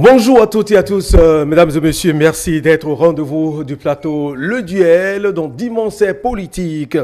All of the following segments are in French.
Bonjour à toutes et à tous, mesdames et messieurs, merci d'être au rendez-vous du plateau Le Duel, dont d'immenses politiques.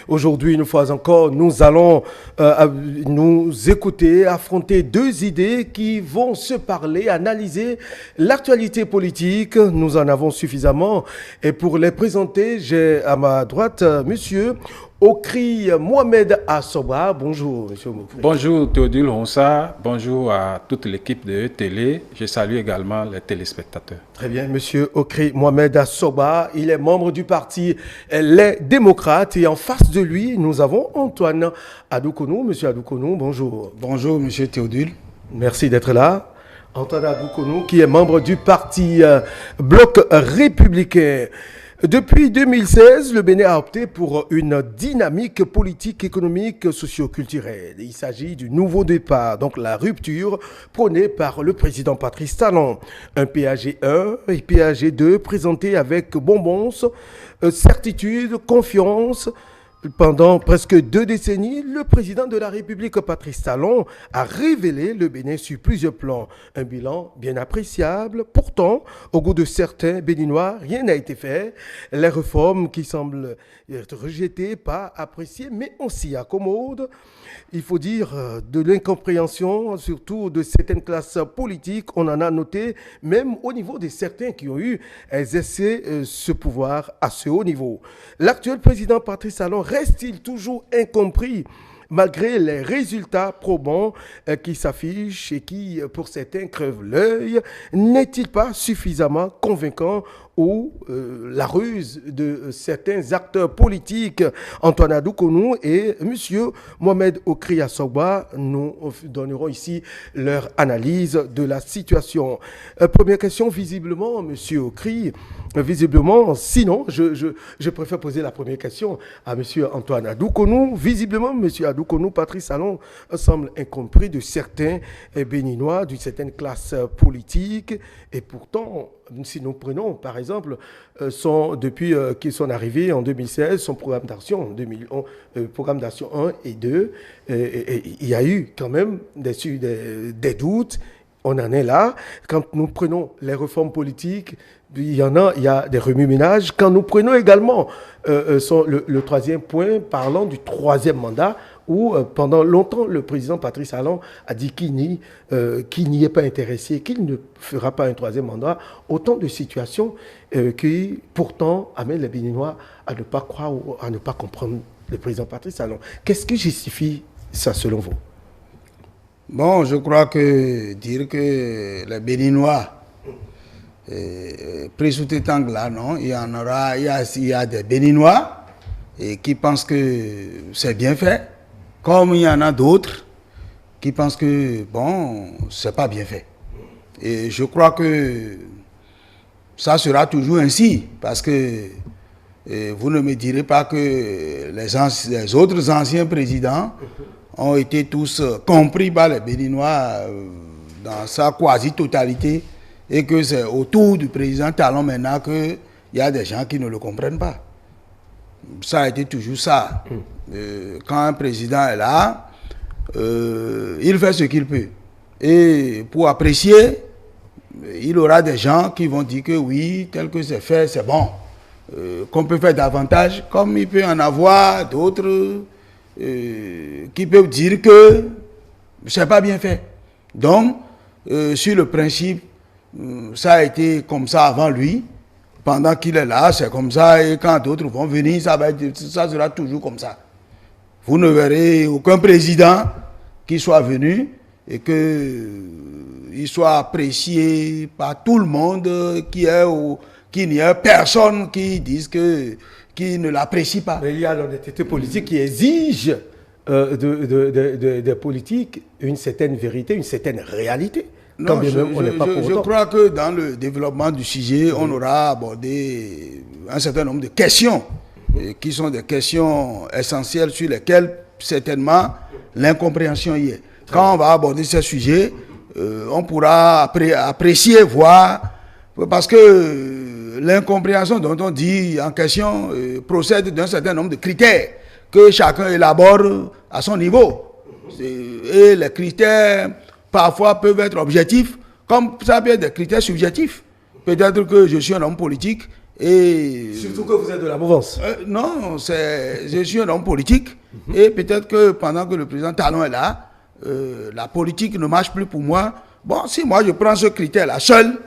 Aujourd'hui, une fois encore, nous allons nous écouter, affronter deux idées qui vont se parler, analyser l'actualité politique. Nous en avons suffisamment. Et pour les présenter, j'ai à ma droite monsieur Okri Mohamed Assoba. Bonjour, monsieur Okri. Bonjour Théodule Honsa, bonjour à toute l'équipe de Télé. Je salue également les téléspectateurs. Très bien, monsieur Okri Mohamed Assoba, il est membre du parti Les Démocrates et en face de lui, nous avons Antoine Adoukonou. Monsieur Adoukonou, bonjour. Bonjour, monsieur Théodule. Merci d'être là. Antoine Adoukonou, qui est membre du parti Bloc républicain. Depuis 2016, le Bénin a opté pour une dynamique politique, économique, socio-culturelle. Il s'agit du nouveau départ, donc la rupture prônée par le président Patrice Talon. Un PAG 1 et PAG 2 présentés avec bonbons, certitude, confiance. Pendant presque 2 décennies, le président de la République, Patrice Talon, a révélé le Bénin sur plusieurs plans. Un bilan bien appréciable. Pourtant, au goût de certains Béninois, rien n'a été fait. Les réformes qui semblent être rejetées, pas appréciées, mais on s'y accommode. Il faut dire de l'incompréhension, surtout de certaines classes politiques. On en a noté, même au niveau de certains qui ont eu exercé ce pouvoir à ce haut niveau. L'actuel président Patrice Talon reste-t-il toujours incompris malgré les résultats probants qui s'affichent et qui, pour certains, crèvent l'œil? N'est-il pas suffisamment convaincant ou la ruse de certains acteurs politiques? Antoine Adoukonou et M. Mohamed Okri Assoba nous donneront ici leur analyse de la situation. Première question, visiblement, M. Okri, visiblement, sinon, je préfère poser la première question à M. Antoine Adoukonou. Visiblement, M. Adoukonou, Patrice Talon semble incompris de certains Béninois, d'une certaine classe politique. Et pourtant, si nous prenons, par exemple, depuis qu'ils sont arrivés en 2016, son programme d'action, programme d'action 1 et 2, il y a eu quand même des doutes. On en est là. Quand nous prenons les réformes politiques, il y a des remue-ménages. Quand nous prenons également le troisième point, parlant du troisième mandat, où pendant longtemps, le président Patrice Talon a dit qu'il n'y est pas intéressé, qu'il ne fera pas un troisième mandat. Autant de situations qui, pourtant, amènent les Béninois à ne pas croire ou à ne pas comprendre le président Patrice Talon. Qu'est-ce qui justifie ça, selon vous? Bon, je crois que dire que les Béninois, pris sous cet angle-là, non, il y a des Béninois qui pensent que c'est bien fait, comme il y en a d'autres qui pensent que, bon, c'est pas bien fait. Et je crois que ça sera toujours ainsi, parce que vous ne me direz pas que les autres anciens présidents ont été tous compris par les Béninois dans sa quasi-totalité, et que c'est autour du président Talon maintenant qu'il y a des gens qui ne le comprennent pas. Ça a été toujours ça. Quand un président est là, il fait ce qu'il peut. Et pour apprécier, il aura des gens qui vont dire que oui, tel que c'est fait, c'est bon. Qu'on peut faire davantage, comme il peut en avoir d'autres qui peuvent dire que c'est pas bien fait. Donc, sur le principe, ça a été comme ça avant lui. Pendant qu'il est là, c'est comme ça. Et quand d'autres vont venir, ça sera toujours comme ça. Vous ne verrez aucun président qui soit venu et qu'il soit apprécié par tout le monde, qu'il n'y ait personne qui dise qui ne l'apprécie pas. Mais il y a l'honnêteté politique qui exige des politiques une certaine vérité, une certaine réalité. Non, je crois que dans le développement du sujet, on aura abordé un certain nombre de questions qui sont des questions essentielles sur lesquelles certainement l'incompréhension y est. Quand on va aborder ce sujet, on pourra apprécier, voir, parce que l'incompréhension dont on dit en question procède d'un certain nombre de critères que chacun élabore à son niveau. Et les critères parfois peuvent être objectifs Comme ça peut être des critères subjectifs. Peut-être que je suis un homme politique et... Surtout que vous êtes de la mouvance. Non, je suis un homme politique et peut-être que pendant que le président Talon est là, la politique ne marche plus pour moi. Bon, si moi je prends ce critère-là seul,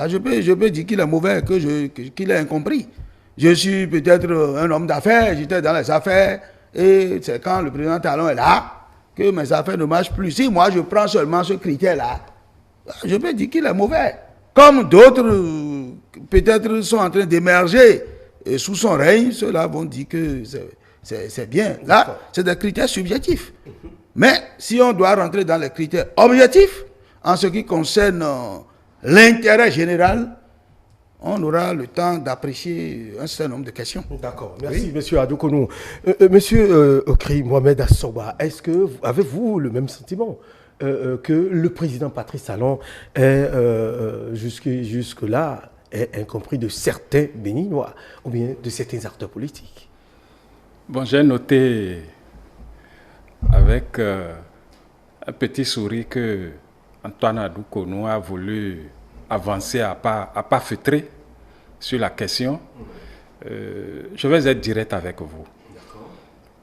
je peux dire qu'il est mauvais, qu'il est incompris. Je suis peut-être un homme d'affaires, j'étais dans les affaires et c'est quand le président Talon est là que mes affaires ne marchent plus. Si moi je prends seulement ce critère-là, je peux dire qu'il est mauvais. Comme d'autres, peut-être, sont en train d'émerger sous son règne, ceux-là vont dire que c'est bien. Là, c'est des critères subjectifs. Mais si on doit rentrer dans les critères objectifs, en ce qui concerne l'intérêt général, on aura le temps d'apprécier un certain nombre de questions. D'accord. Merci, monsieur Adoukonou. Monsieur Okri Mohamed Assoba, avez-vous le même sentiment que le président Patrice Talon est jusque-là est incompris de certains Béninois ou bien de certains acteurs politiques? Bon, j'ai noté avec un petit sourire que Antoine Adoukonou a voulu avancer à pas feutrer sur la question. Je vais être direct avec vous.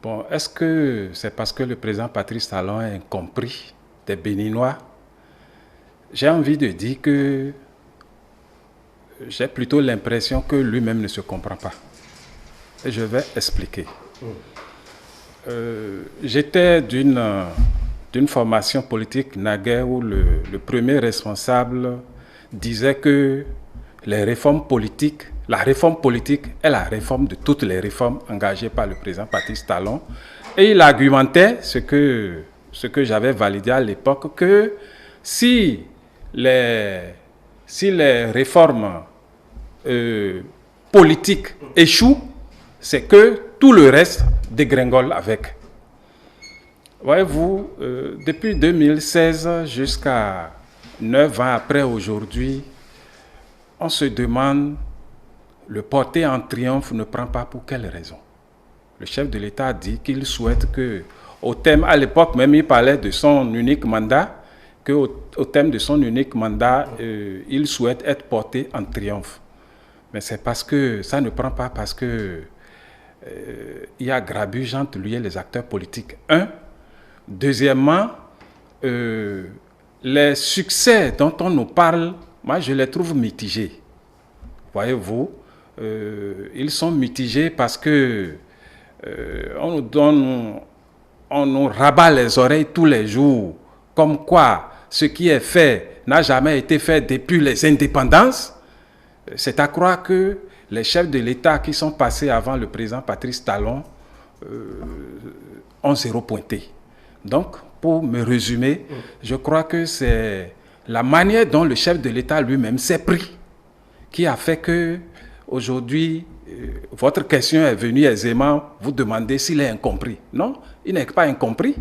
Bon, est-ce que c'est parce que le président Patrice Talon est incompris des Béninois? J'ai envie de dire que j'ai plutôt l'impression que lui-même ne se comprend pas. Et je vais expliquer. J'étais d'une formation politique naguère où le premier responsable disait que les réformes politiques, la réforme politique est la réforme de toutes les réformes engagées par le président Patrice Talon. Et il argumentait ce que j'avais validé à l'époque, que si les réformes politiques échouent, c'est que tout le reste dégringole avec. Voyez-vous, depuis 2016 jusqu'à 9 ans après aujourd'hui, on se demande, le porter en triomphe ne prend pas pour quelle raison? Le chef de l'État a dit qu'il souhaite que, au thème, à l'époque même, il parlait de son unique mandat, qu'au thème de son unique mandat, il souhaite être porté en triomphe. Mais c'est parce que ça ne prend pas parce que il y a grabuge entre lui et les acteurs politiques. Un. Deuxièmement, les succès dont on nous parle, moi je les trouve mitigés. Voyez-vous, ils sont mitigés parce que on nous rabat les oreilles tous les jours, comme quoi ce qui est fait n'a jamais été fait depuis les indépendances. C'est à croire que les chefs de l'État qui sont passés avant le président Patrice Talon ont zéro pointé. Donc, pour me résumer, je crois que c'est la manière dont le chef de l'État lui-même s'est pris qui a fait que aujourd'hui, votre question est venue aisément vous demander s'il est incompris. Non, il n'est pas incompris.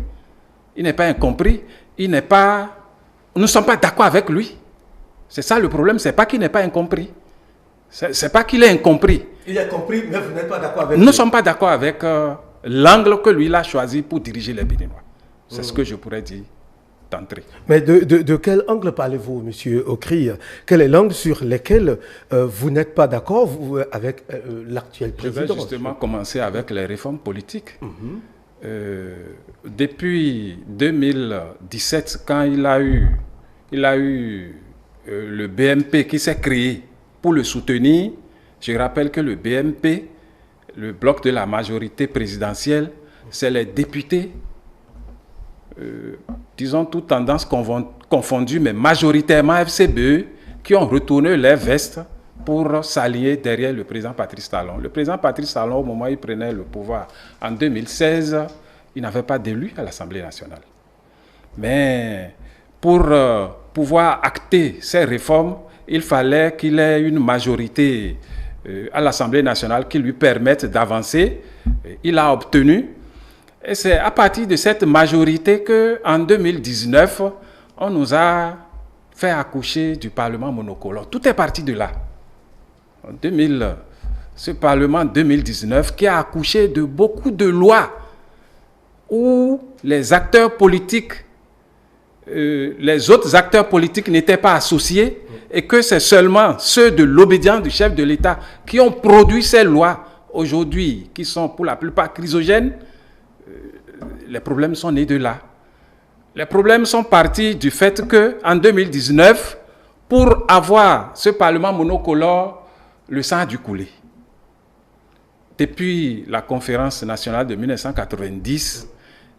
Il n'est pas incompris. Nous ne sommes pas d'accord avec lui. C'est ça le problème, c'est pas qu'il n'est pas incompris. C'est pas qu'il est incompris. Il est compris, mais vous n'êtes pas d'accord avec lui. Nous ne sommes pas d'accord avec l'angle que lui il a choisi pour diriger les Béninois. C'est ce que je pourrais dire d'entrée. Mais de quel angle parlez-vous, monsieur Okri? Quel est l'angle sur lequel vous n'êtes pas d'accord avec l'actuel président? Je vais justement commencer avec les réformes politiques. Depuis 2017, quand il a eu le BMP qui s'est créé pour le soutenir, je rappelle que le BMP, le bloc de la majorité présidentielle, c'est les députés, disons toutes tendances confondues, mais majoritairement FCBE, qui ont retourné leurs vestes pour s'allier derrière le président Patrice Talon. Le président Patrice Talon, au moment où il prenait le pouvoir en 2016, il n'avait pas d'élu à l'Assemblée nationale. Mais pour pouvoir acter ces réformes, il fallait qu'il ait une majorité à l'Assemblée nationale qui lui permette d'avancer. Il a obtenu. Et c'est à partir de cette majorité qu'en 2019, on nous a fait accoucher du Parlement monocolore. Tout est parti de là. Ce Parlement 2019 qui a accouché de beaucoup de lois où les acteurs politiques les autres acteurs politiques n'étaient pas associés et que c'est seulement ceux de l'obédience du chef de l'État qui ont produit ces lois aujourd'hui, qui sont pour la plupart chrysogènes, les problèmes sont nés de là. Les problèmes sont partis du fait qu'en 2019, pour avoir ce Parlement monocolore, le sang a dû couler. Depuis la conférence nationale de 1990,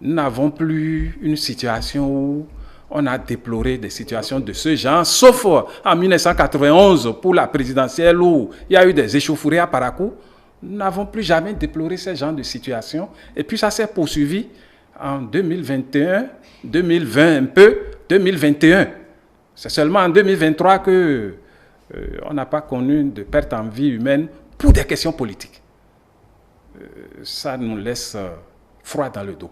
nous n'avons plus une situation où on a déploré des situations de ce genre, sauf en 1991 pour la présidentielle où il y a eu des échauffourées à Parakou. Nous n'avons plus jamais déploré ce genre de situation. Et puis ça s'est poursuivi en 2021, 2020 un peu, 2021. C'est seulement en 2023 que on n'a pas connu de perte en vie humaine pour des questions politiques. Ça nous laisse froid dans le dos.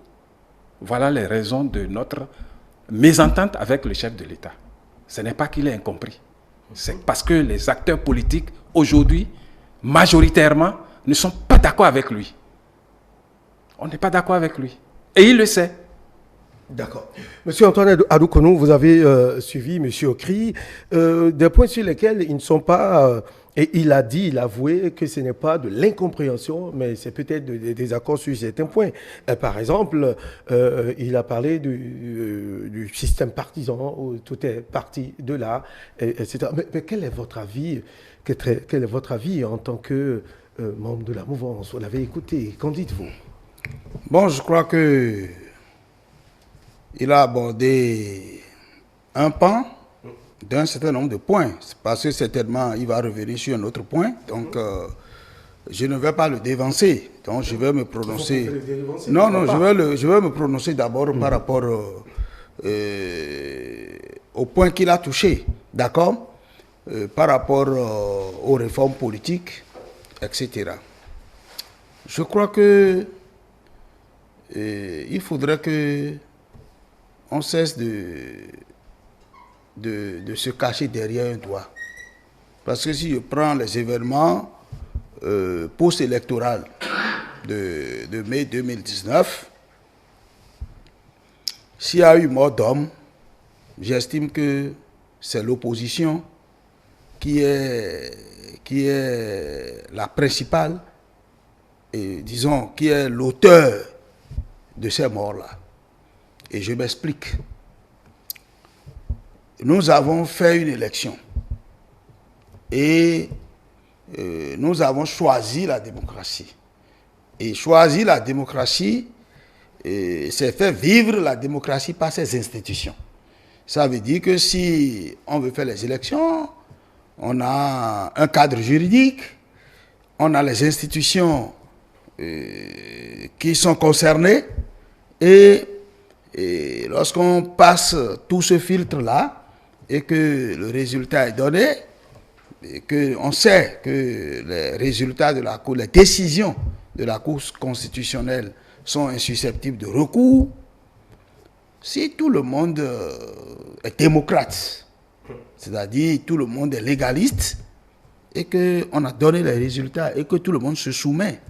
Voilà les raisons de notre mésentente avec le chef de l'État. Ce n'est pas qu'il est incompris. C'est parce que les acteurs politiques, aujourd'hui, majoritairement, ne sont pas d'accord avec lui. On n'est pas d'accord avec lui. Et il le sait. D'accord. Monsieur Antoine Adoukonou, vous avez suivi Monsieur Okri, des points sur lesquels ils ne sont pas... et il a dit, il a avoué que ce n'est pas de l'incompréhension, mais c'est peut-être des accords sur certains points. Par exemple, il a parlé du système partisan, où tout est parti de là, etc. Mais quel est votre avis, quel est votre avis en tant que membre de la mouvance? Vous l'avez écouté, qu'en dites-vous? Bon, je crois que il a abordé un pan d'un certain nombre de points, parce que certainement il va revenir sur un autre point, donc je ne vais pas le dévancer, donc je vais me prononcer. Non, je vais me prononcer d'abord par rapport au point qu'il a touché, d'accord, par rapport aux réformes politiques, etc. Je crois que il faudrait que on cesse de se cacher derrière un doigt. Parce que si je prends les événements post-électoraux de mai 2019, s'il y a eu mort d'homme, j'estime que c'est l'opposition qui est la principale, et disons, qui est l'auteur de ces morts-là. Et je m'explique. Nous avons fait une élection et nous avons choisi la démocratie. Et choisir la démocratie, c'est faire vivre la démocratie par ses institutions. Ça veut dire que si on veut faire les élections, on a un cadre juridique, on a les institutions qui sont concernées, et lorsqu'on passe tout ce filtre-là, et que le résultat est donné, et qu'on sait que les résultats de la Cour, les décisions de la Cour constitutionnelle sont insusceptibles de recours, si tout le monde est démocrate, c'est-à-dire tout le monde est légaliste, et qu'on a donné les résultats, et que tout le monde se soumet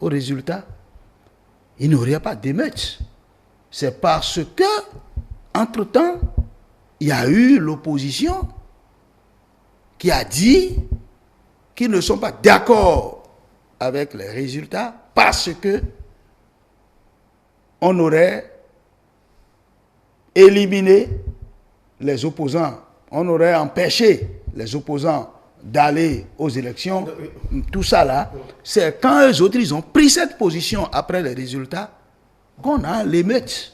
aux résultats, il n'y aurait pas d'émeute. C'est parce que, entre-temps, il y a eu l'opposition qui a dit qu'ils ne sont pas d'accord avec les résultats parce que on aurait éliminé les opposants, on aurait empêché les opposants d'aller aux élections. Tout ça là, c'est quand eux autres ils ont pris cette position après les résultats qu'on a l'émeute.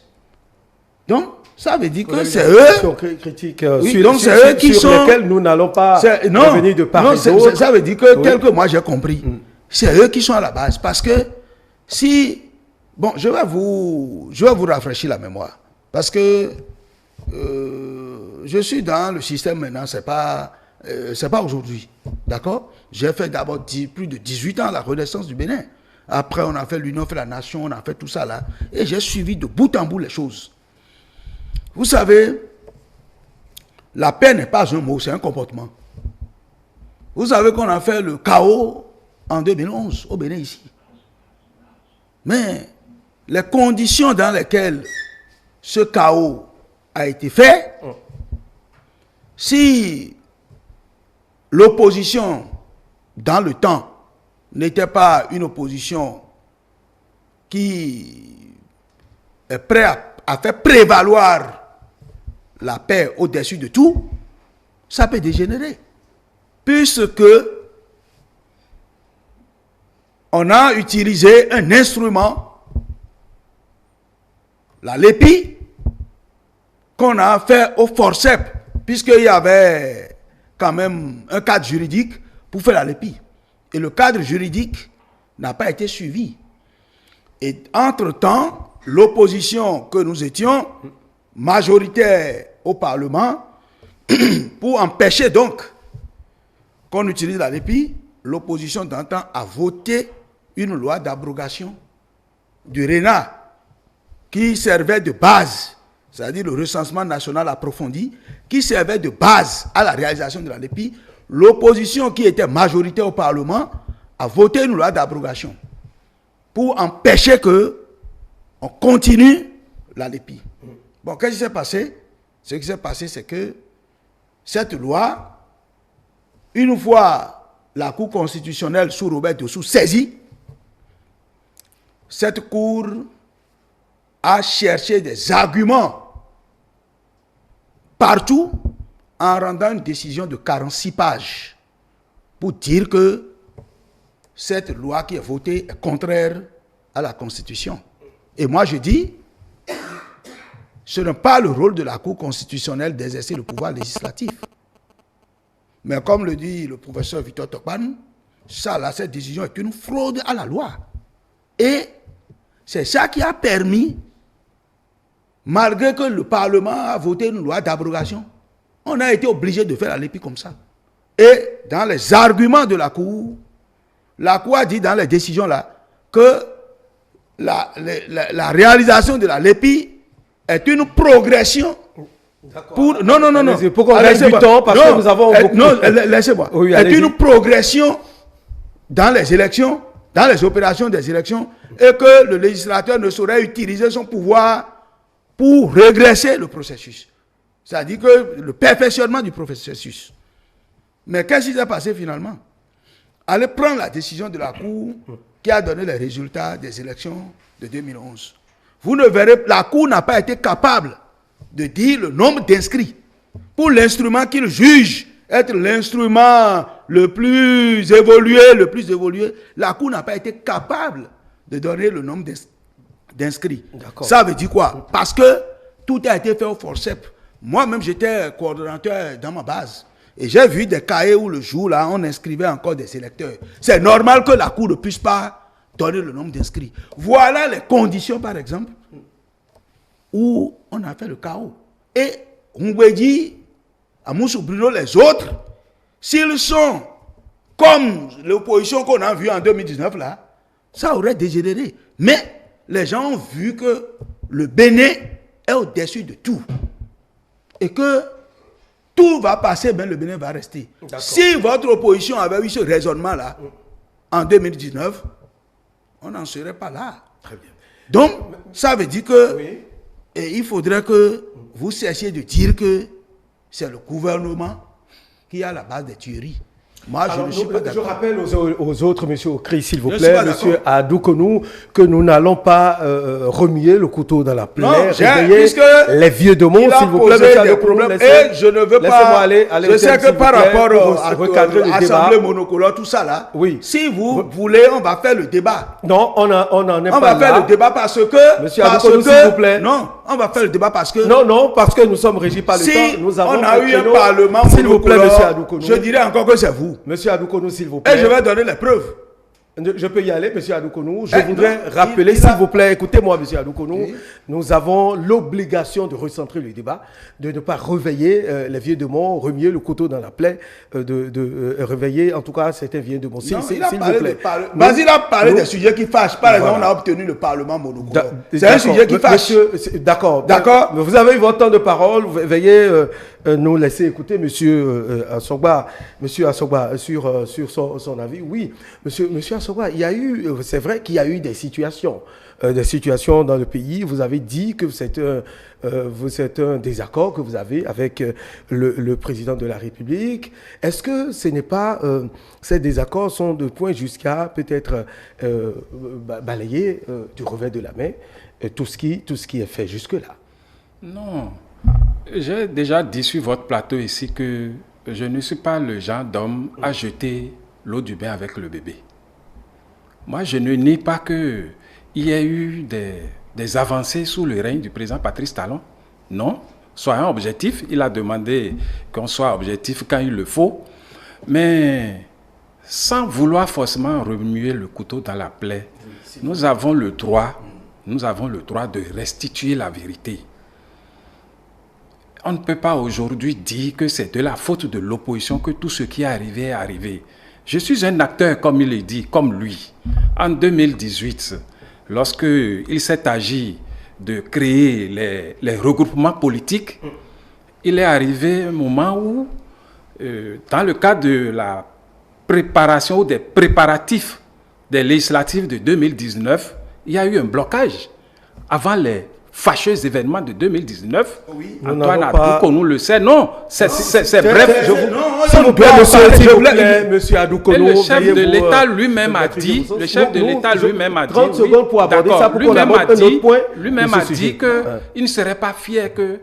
Donc, ça veut dire que c'est eux critiques c'est eux qui sont lesquels nous n'allons pas revenir de part et d'autre. Ça veut dire que tel que moi j'ai compris, c'est eux qui sont à la base. Parce que si... Bon, je vais vous rafraîchir la mémoire. Parce que je suis dans le système maintenant, c'est pas aujourd'hui. D'accord? J'ai fait d'abord plus de 18 ans la renaissance du Bénin. Après, on a fait l'Union, on a fait la Nation, on a fait tout ça là. Et j'ai suivi de bout en bout les choses. Vous savez, la paix n'est pas un mot, c'est un comportement. Vous savez qu'on a fait le chaos en 2011 au Bénin ici. Mais les conditions dans lesquelles ce chaos a été fait, si l'opposition, dans le temps, n'était pas une opposition qui est prête à faire prévaloir la paix au-dessus de tout, ça peut dégénérer. Puisque on a utilisé un instrument, la LEPI, qu'on a fait au forceps, puisqu'il y avait quand même un cadre juridique pour faire la LEPI. Et le cadre juridique n'a pas été suivi. Et entre-temps, l'opposition que nous étions, majoritaire au Parlement, pour empêcher donc qu'on utilise la LEPI, l'opposition d'antan a voté une loi d'abrogation du RENA qui servait de base, c'est-à-dire le recensement national approfondi, qui servait de base à la réalisation de la LEPI. L'opposition qui était majoritaire au Parlement a voté une loi d'abrogation pour empêcher que on continue la LEPI. Bon, qu'est-ce qui s'est passé? Ce qui s'est passé, c'est que cette loi, une fois la Cour constitutionnelle sous Robert Dossou saisie, cette Cour a cherché des arguments partout en rendant une décision de 46 pages pour dire que cette loi qui est votée est contraire à la Constitution. Et moi je dis, ce n'est pas le rôle de la Cour constitutionnelle d'exercer le pouvoir législatif. Mais comme le dit le professeur Victor Tokpan, ça là, cette décision est une fraude à la loi. Et c'est ça qui a permis, malgré que le Parlement a voté une loi d'abrogation, on a été obligé de faire la LEPI comme ça. Et dans les arguments de la Cour a dit dans les décisions là que la réalisation de la LEPI est une progression pour... Non. Pour qu'on gagne du temps, parce que nous avons beaucoup... Non, laissez-moi. Oui, est une progression dans les élections, dans les opérations des élections, et que le législateur ne saurait utiliser son pouvoir pour régresser le processus. C'est-à-dire que le perfectionnement du processus. Mais qu'est-ce qui s'est passé finalement? Allez prendre la décision de la Cour qui a donné les résultats des élections de 2011. Vous ne verrez, la Cour n'a pas été capable de dire le nombre d'inscrits pour l'instrument qu'il juge être l'instrument le plus évolué. La Cour n'a pas été capable de donner le nombre d'inscrits. Ça veut dire quoi? Parce que tout a été fait au forceps. Moi-même, j'étais coordonnateur dans ma base. Et j'ai vu des cahiers où le jour là, on inscrivait encore des électeurs. C'est normal que la Cour ne puisse pas donner le nombre d'inscrits. Voilà les conditions, par exemple, où on a fait le chaos. Et Ngwedi, Amoussou Bruno, les autres, s'ils sont comme l'opposition qu'on a vue en 2019 là, ça aurait dégénéré. Mais les gens ont vu que le Bénin est au-dessus de tout. Et que tout va passer, ben le Bénin va rester. Si votre opposition avait eu ce raisonnement-là, en 2019, on n'en serait pas là. Très bien. Donc, ça veut dire que et il faudrait que vous cessiez de dire que c'est le gouvernement qui a la base des tueries. Moi, je ne suis pas d'accord. Je rappelle aux autres, M. Okri, s'il vous plaît, M. Adoukonou, que nous n'allons pas remuer le couteau dans la plaie, réveiller les vieux de monde, s'il vous plaît, M. Adoukonou. Et je ne veux pas... aller je sais que par rapport à l'Assemblée monocolore, tout ça là, si vous voulez, on va faire le débat. Non, on n'en est pas là. On va faire le débat parce que... M. Adoukonou, s'il vous plaît. Non, on va faire le débat parce que... Non, parce que nous sommes régis par le temps. Nous avons on a eu un parlement s'il vous plaît, M. Adoukonou. Je dirais encore que c'est vous. Monsieur Adoukonou, s'il vous plaît. Et je vais donner les preuves. Je peux y aller, monsieur Adoukonou. Je voudrais rappeler, s'il vous plaît, écoutez-moi, monsieur Adoukonou, nous avons l'obligation de recentrer le débat, de ne pas réveiller les vieux démons, remuer le couteau dans la plaie, de réveiller, en tout cas, certains vieux démons. S'il vous plaît. Vas-y, là, parler des sujets qui fâchent. Par exemple, on a obtenu le Parlement monocolore. C'est un sujet qui fâche. D'accord. D'accord. Vous avez eu votre temps de parole, veuillez nous laisser écouter Monsieur Assogba, sur son avis. Oui, Monsieur Assogba, il y a eu, c'est vrai qu'il y a eu des situations dans le pays. Vous avez dit que c'est un désaccord que vous avez avec le président de la République. Est-ce que ce n'est pas ces désaccords sont de point jusqu'à peut-être balayer du revers de la main tout ce qui est fait jusque-là? Non. J'ai déjà dit sur votre plateau ici que je ne suis pas le genre d'homme à jeter l'eau du bain avec le bébé. Moi, je ne nie pas qu'il y ait eu des avancées sous le règne du président Patrice Talon. Non. Soyons objectifs. Il a demandé qu'on soit objectif quand il le faut. Mais sans vouloir forcément remuer le couteau dans la plaie, nous avons le droit de restituer la vérité. On ne peut pas aujourd'hui dire que c'est de la faute de l'opposition que tout ce qui est arrivé. Je suis un acteur, comme il le dit, comme lui. En 2018, lorsqu'il s'est agi de créer les regroupements politiques, il est arrivé un moment où, dans le cadre de la préparation ou des préparatifs des législatives de 2019, il y a eu un blocage avant les fâcheux événements de 2019. Oui, Antoine Adoukonou le sait. Non, c'est bref. S'il vous plaît, monsieur Adoukonou. Le chef de l'État lui-même a dit. Le chef de l'État lui-même a dit. 30 secondes pour aborder ça pour qu'on aborde un autre point. Lui-même a dit qu'il ne serait pas fier que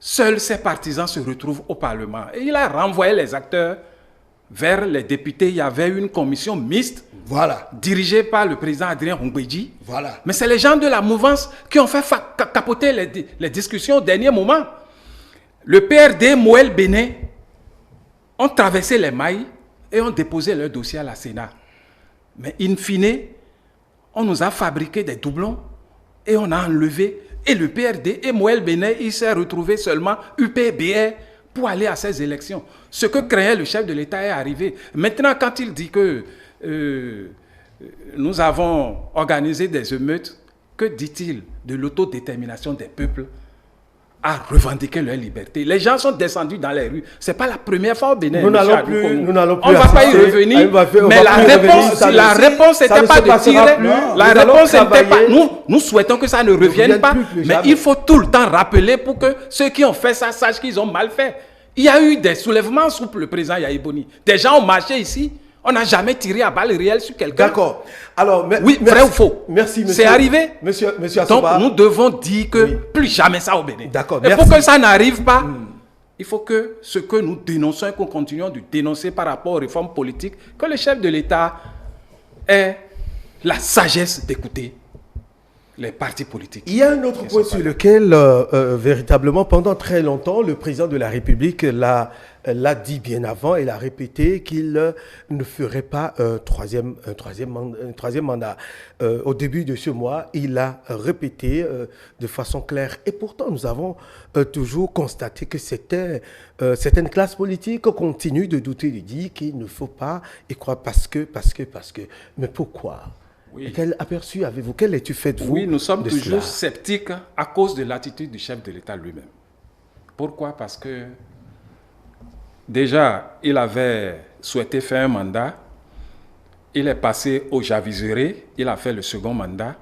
seuls ses partisans se retrouvent au Parlement. Et il a renvoyé les acteurs vers les députés. Il y avait une commission mixte. Voilà. Dirigé par le président Adrien Hongbeji. Voilà. Mais c'est les gens de la mouvance qui ont fait capoter les discussions au dernier moment. Le PRD, Moël Bénin, ont traversé les mailles et ont déposé leur dossier à la Sénat. Mais in fine, on nous a fabriqué des doublons et on a enlevé. Et le PRD et Moël Bénin, il s'est retrouvé seulement UPBR pour aller à ces élections. Ce que craignait le chef de l'État est arrivé. Maintenant, quand il dit que nous avons organisé des émeutes, que dit-il de l'autodétermination des peuples à revendiquer leur liberté? Les gens sont descendus dans les rues. Ce n'est pas la première fois au Bénin. Nous n'allons plus. On ne va pas y revenir. Mais la réponse n'était pas de tirer. La réponse n'était pas. Nous souhaitons que ça ne revienne pas. Mais il faut tout le temps rappeler pour que ceux qui ont fait ça sachent qu'ils ont mal fait. Il y a eu des soulèvements sous le président Yahi Boni. Des gens ont marché ici. On n'a jamais tiré à balles réelles sur quelqu'un. D'accord. Alors, oui, vrai ou faux? Merci, monsieur. C'est arrivé. Monsieur Assogba. Donc, nous devons dire que plus jamais ça au Bénin. D'accord, et pour que ça n'arrive pas, il faut que ce que nous dénonçons et qu'on continue de dénoncer par rapport aux réformes politiques, que le chef de l'État ait la sagesse d'écouter les partis politiques. Il y a un autre point sur lequel, véritablement, pendant très longtemps, le président de la République l'a dit bien avant et l'a répété qu'il ne ferait pas un troisième mandat. Au début de ce mois, il l'a répété de façon claire. Et pourtant, nous avons toujours constaté que certaines classes politiques continuent de douter, de dire qu'il ne faut pas y croire parce que. Mais pourquoi? Oui. Quel aperçu avez-vous? Quelle étude faites-vous? Oui, nous sommes toujours sceptiques à cause de l'attitude du chef de l'État lui-même. Pourquoi? Parce que déjà, il avait souhaité faire un mandat. Il est passé au javiseré. Il a fait le second mandat.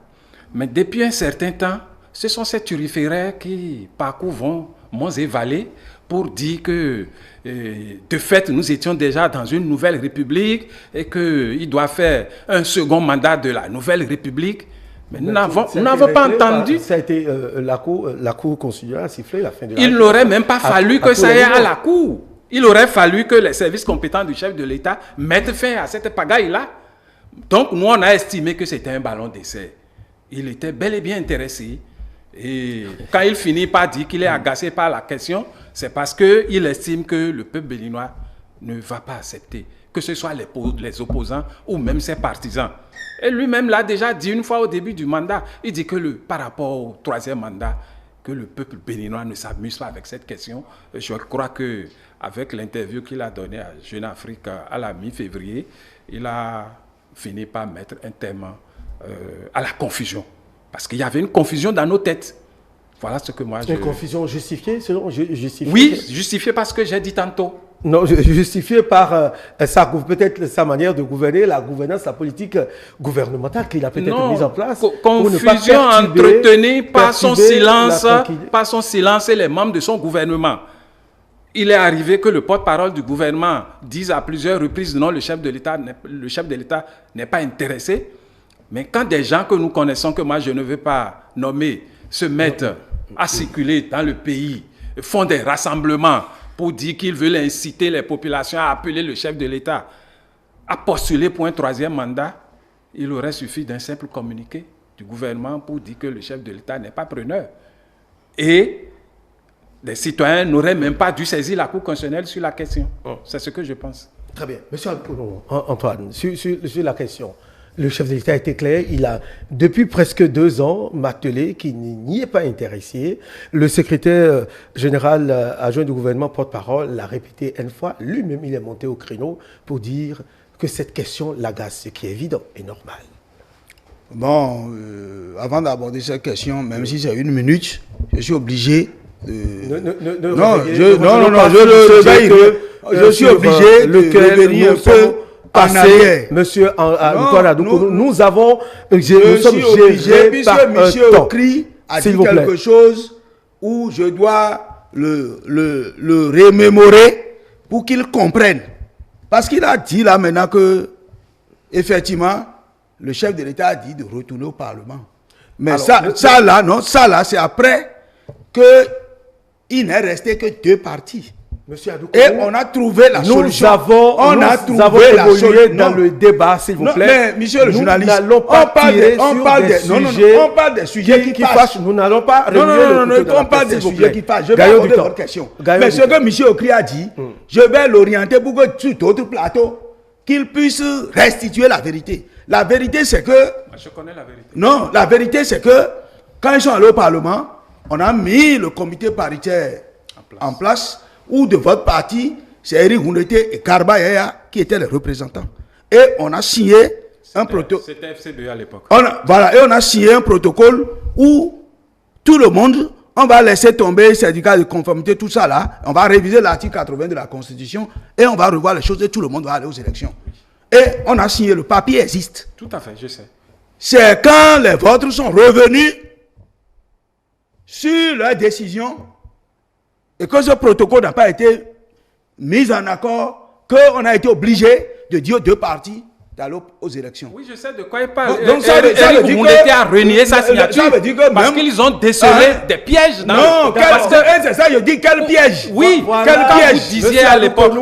Mais depuis un certain temps, ce sont ces turiféraires qui parcourent monts et vallées pour dire que, de fait, nous étions déjà dans une nouvelle république et qu'il doit faire un second mandat de la nouvelle république. Mais nous n'avons pas entendu. Ça a été la Cour constitutionnelle a sifflé la fin de la Il n'aurait même pas fallu que ça aille à la Cour. Il aurait fallu que les services compétents du chef de l'État mettent fin à cette pagaille-là. Donc, nous, on a estimé que c'était un ballon d'essai. Il était bel et bien intéressé. Et quand il finit par dire qu'il est agacé par la question, c'est parce qu'il estime que le peuple béninois ne va pas accepter, que ce soit les opposants ou même ses partisans. Et lui-même l'a déjà dit une fois au début du mandat. Il dit que par rapport au troisième mandat, que le peuple béninois ne s'amuse pas avec cette question. Je crois qu'avec l'interview qu'il a donnée à Jeune Afrique à la mi-février, il a fini par mettre un terme à la confusion. Parce qu'il y avait une confusion dans nos têtes. Il Voilà ce que moi je... Une confusion justifiée, selon justifiée. Oui, justifié parce que j'ai dit tantôt. Non, justifié par peut-être sa manière de gouverner, la gouvernance, la politique gouvernementale qu'il a peut-être mise en place. Confusion entretenue par son silence et les membres de son gouvernement. Il est arrivé que le porte-parole du gouvernement dise à plusieurs reprises non, le chef de l'État n'est pas intéressé. Mais quand des gens que nous connaissons, que moi je ne veux pas nommer, se mettent à circuler dans le pays, font des rassemblements pour dire qu'ils veulent inciter les populations à appeler le chef de l'État à postuler pour un 3e mandat, il aurait suffi d'un simple communiqué du gouvernement pour dire que le chef de l'État n'est pas preneur. Et les citoyens n'auraient même pas dû saisir la Cour constitutionnelle sur la question. C'est ce que je pense. Très bien. Monsieur Antoine, sur la question, le chef de l'État a été clair. Il a, depuis presque 2 ans, martelé qu'il n'y est pas intéressé. Le secrétaire général adjoint du gouvernement, porte-parole, l'a répété une fois. Lui-même, il est monté au créneau pour dire que cette question l'agace, ce qui est évident et normal. Bon, avant d'aborder cette question, même si c'est 1 minute, je suis obligé de... Je suis obligé de revenir un peu en arrière. Monsieur Antoine Adoukono, nous sommes obligés, puisque M. Okri a dit quelque chose où je dois le remémorer pour qu'il comprenne. Parce qu'il a dit là maintenant que, effectivement, le chef de l'État a dit de retourner au Parlement. Mais alors, ça là, c'est après qu'il n'est resté que 2 partis. Monsieur Adoukono, et on a trouvé la solution. Nous avons évolué dans le débat, s'il vous plaît. Mais monsieur le journaliste, on parle des sujets qui fâchent. Nous n'allons pas on parle des sujets qui fâchent. Je vais aborder votre question. Mais ce que M. Okri a dit, je vais l'orienter pour que sur d'autres plateaux, qu'il puisse restituer la vérité. La vérité, c'est que... Je connais la vérité. Non, la vérité, c'est que quand ils sont allés au Parlement, on a mis le comité paritaire en place où de votre parti, c'est Eric Hounete et Karba Yaya qui étaient les représentants. Et on a signé un protocole. C'était FCBE à l'époque. Voilà, et on a signé un protocole où tout le monde, on va laisser tomber le syndicat de conformité, tout ça là. On va réviser l'article 80 de la Constitution et on va revoir les choses et tout le monde va aller aux élections. Et on a signé, le papier existe. Tout à fait, je sais. C'est quand les vôtres sont revenus sur leur décision et que ce protocole n'a pas été mis en accord, qu'on a été obligé de dire aux 2 partis d'aller aux élections. Oui, je sais de quoi il parle. Donc ça veut dire que a renié sa signature parce qu'ils ont décelé des pièges. C'est ça, je dis quel piège. Oui, quel piège. Vous disiez à l'époque,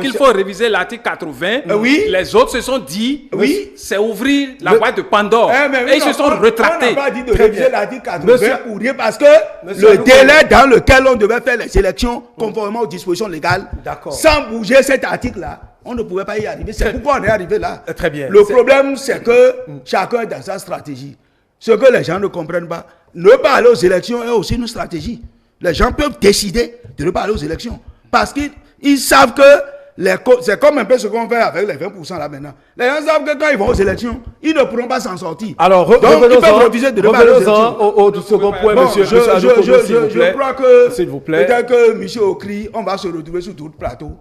qu'il faut réviser l'article 80, les autres se sont dit, c'est ouvrir la boîte de Pandore. Et ils se sont retractés. On n'a pas dit de réviser l'article 80 pour rien parce que le délai dans lequel on devait faire les élections conformément aux dispositions légales, sans bouger cet article-là, on ne pouvait pas y arriver. C'est pourquoi on est arrivé là. Très bien. Le problème, c'est que chacun est dans sa stratégie. Ce que les gens ne comprennent pas, ne pas aller aux élections est aussi une stratégie. Les gens peuvent décider de ne pas aller aux élections. Parce qu'ils savent que c'est comme un peu ce qu'on fait avec les 20% là maintenant. Les gens savent que quand ils vont aux élections, ils ne pourront pas s'en sortir. Alors, donc ils peuvent refuser de ne pas aller aux élections. Au second point, monsieur. Je crois que peut-être que M. Okri, on va se retrouver sur d'autres plateaux.